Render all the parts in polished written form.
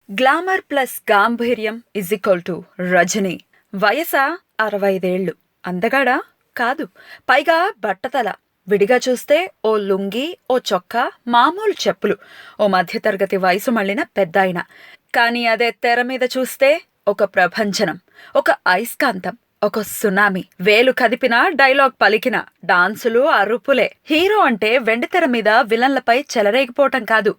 Glamour plus గాంభీర్యం is equal to Rajini. వయసా 65 ఏళ్లు. అందగాడా? కాదు. పైగా బట్టతల. విడిగా చూస్తే ఓ లుంగీ, ఓ చొక్కా, మామూలు చెప్పులు. ఓ మధ్యతరగతి వయసు మళ్ళిన పెద్దాయన. కానీ అదే తెర మీద చూస్తే ఒక ప్రభంజనం, ఒక అయస్కాంతం, ఒక సునామీ. వేలు కదిపినా, డైలాగ్ పలికినా డాన్సులు, అరుపులే. హీరో అంటే వెండితెర మీద విలన్లపై చెలరేగిపోవటం కాదు,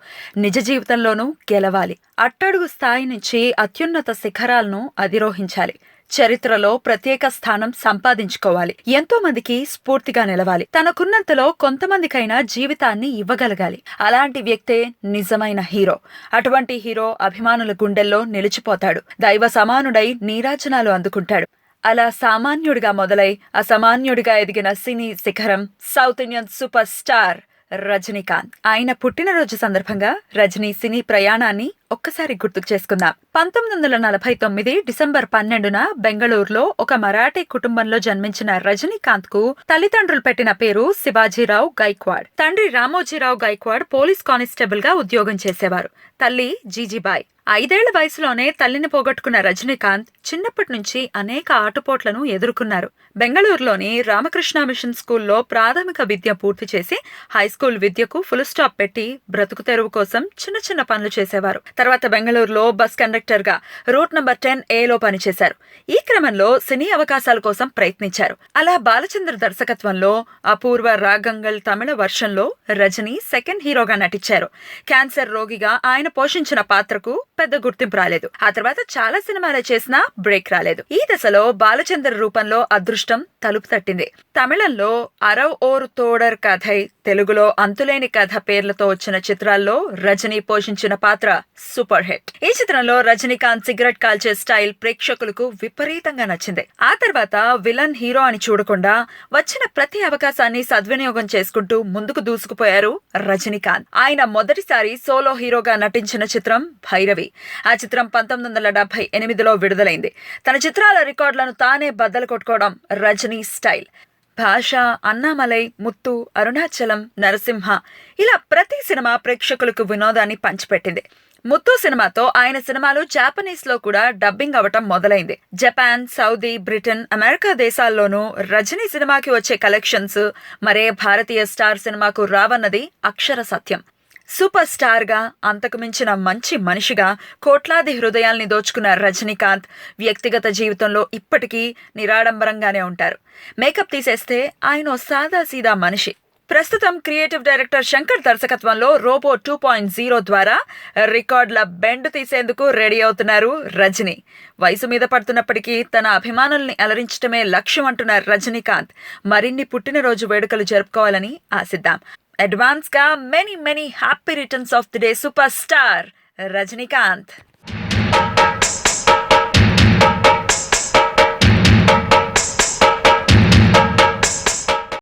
నిజ జీవితంలోనూ గెలవాలి. అట్టడుగు స్థాయి నుంచి అత్యున్నత శిఖరాలను అధిరోహించాలి. చరిత్రలో ప్రత్యేక స్థానం సంపాదించుకోవాలి. ఎంతో మందికి స్ఫూర్తిగా నిలవాలి. తనకున్నంతలో కొంతమందికైనా జీవితాన్ని ఇవ్వగలగాలి. అలాంటి వ్యక్తే నిజమైన హీరో. అటువంటి హీరో అభిమానుల గుండెల్లో నిలిచిపోతాడు. దైవ సమానుడై నీరాజనాలు అందుకుంటాడు. అలా సామాన్యుడిగా మొదలై అసామాన్యుడిగా ఎదిగిన సినీ శిఖరం south Indian super star Rajinikanth. ఆయన పుట్టినరోజు సందర్భంగా రజనీ సినీ ప్రయాణాన్ని ఒక్కసారి గుర్తుకు చేసుకుందాం. 1949 డిసెంబర్ 12న బెంగళూరులో ఒక మరాఠీ కుటుంబంలో జన్మించిన రజనీకాంత్ కు తల్లిదండ్రులు పెట్టిన పేరు శివాజీరావు గైక్వాడ్. తండ్రి రామోజీరావు గైక్వాడ్ పోలీస్ కానిస్టేబుల్ గా ఉద్యోగం చేసేవారు. తల్లి జీజీబాయ్. 5 ఏళ్ల వయసులోనే తల్లిని పోగొట్టుకున్న రజనీకాంత్ చిన్నప్పటి నుంచి అనేక ఆటుపోట్లను ఎదుర్కొన్నారు. బెంగళూరులోని రామకృష్ణ మిషన్ స్కూల్లో ప్రాథమిక విద్య పూర్తి చేసి హైస్కూల్ విద్యకు ఫుల్ స్టాప్ పెట్టి బ్రతుకు తెరువు కోసం చిన్న చిన్న పనులు చేసేవారు. తర్వాత బెంగళూరులో బస్ కండక్టర్ గా రూట్ నంబర్ 10A పనిచేశారు. ఈ క్రమంలో సినీ అవకాశాల కోసం ప్రయత్నించారు. అలా బాలచంద్ర దర్శకత్వంలో అపూర్వ రాగంగల్ తమిళ వర్షన్లో రజనీ సెకండ్ హీరోగా నటించారు. క్యాన్సర్ రోగిగా ఆయన పోషించిన పాత్రకు పెద్ద గుర్తింపు రాలేదు. ఆ తర్వాత చాలా సినిమాలు చేసినా బ్రేక్ రాలేదు. ఈ దశలో బాలచంద్ర రూపంలో అదృష్టం తలుపు తట్టింది. తమిళంలో అరవ్ ఓర్ తోడర్ కథై, తెలుగులో అంతులేని కథ పేర్లతో వచ్చిన చిత్రాల్లో రజనీ పోషించిన పాత్ర సూపర్ హిట్. ఈ చిత్రంలో రజనీకాంత్ సిగరెట్ కాల్చే స్టైల్ ప్రేక్షకులకు విపరీతంగా నచ్చింది. ఆ తర్వాత విలన్ హీరో అని చూడకుండా వచ్చిన ప్రతి అవకాశాన్ని సద్వినియోగం చేసుకుంటూ ముందుకు దూసుకుపోయారు రజనీకాంత్. ఆయన మొదటిసారి సోలో హీరోగా నటించిన చిత్రం భైరవి. ఆ చిత్రం 1978లో విడుదలైంది. తన చిత్రాల రికార్డులను తానే బద్దలు కొట్టుకోవడం రజనీ స్టైల్. భాష, అన్నామలై, ముత్తు, అరుణాచలం, నరసింహ ఇలా ప్రతి సినిమా ప్రేక్షకులకు వినోదాన్ని పంచిపెట్టింది. ముత్తు సినిమాతో ఆయన సినిమాలు జాపనీస్ లో కూడా డబ్బింగ్ అవటం మొదలైంది. జపాన్, సౌదీ, బ్రిటన్, అమెరికా దేశాల్లోనూ రజనీ సినిమాకి వచ్చే కలెక్షన్స్ మరే భారతీయ స్టార్ సినిమాకు రావన్నది అక్షర సత్యం. సూపర్ స్టార్ గా, అంతకు మించిన మంచి మనిషిగా కోట్లాది హృదయాల్ని దోచుకున్న రజనీకాంత్ వ్యక్తిగత జీవితంలో ఇప్పటికీ నిరాడంబరంగానే ఉంటారు. మేకప్ తీసేస్తే ఆయన సాదాసీదా మనిషి. ప్రస్తుతం క్రియేటివ్ డైరెక్టర్ శంకర్ దర్శకత్వంలో రోబో 2.0 ద్వారా రికార్డుల బెండ్ తీసేందుకు రెడీ అవుతున్నారు రజనీ. వయసు మీద పడుతున్నప్పటికీ తన అభిమానుల్ని అలరించడమే లక్ష్యం అంటున్న రజనీకాంత్ మరిన్ని పుట్టినరోజు వేడుకలు జరుపుకోవాలని ఆశిద్దాం. అడ్వాన్స్ గా many happy returns of the day super star Rajinikanth.